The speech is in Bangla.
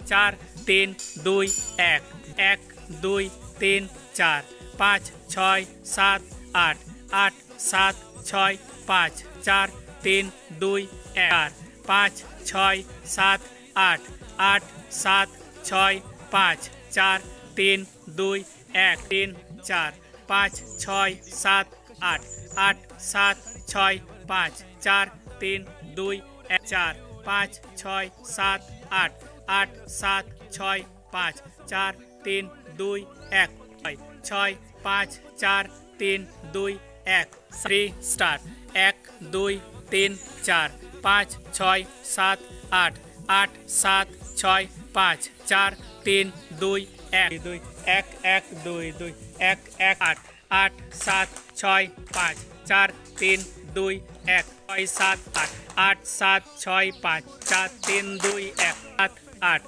4 3 2 1 1 2 3 4 5 6 7 8 8 7 6 5 4 3 2 1 5 6 7 8 8 7 6 5 4 3 2 1 3 4 5 6 7 8 8 7 6 5 4 3 2 1 4 5 6 7 8 8 7 6 5 4 3 2 1 6 5 4 3 2 1 3 start 1 2 3 4 5 6 7 8 8 7 6 5 4 3 2 1 2 1 1 2 2 1 1 8 8 7 6 5 4 3 2 1 6 7 8 8 7 6 5 4 3 2 1 7 8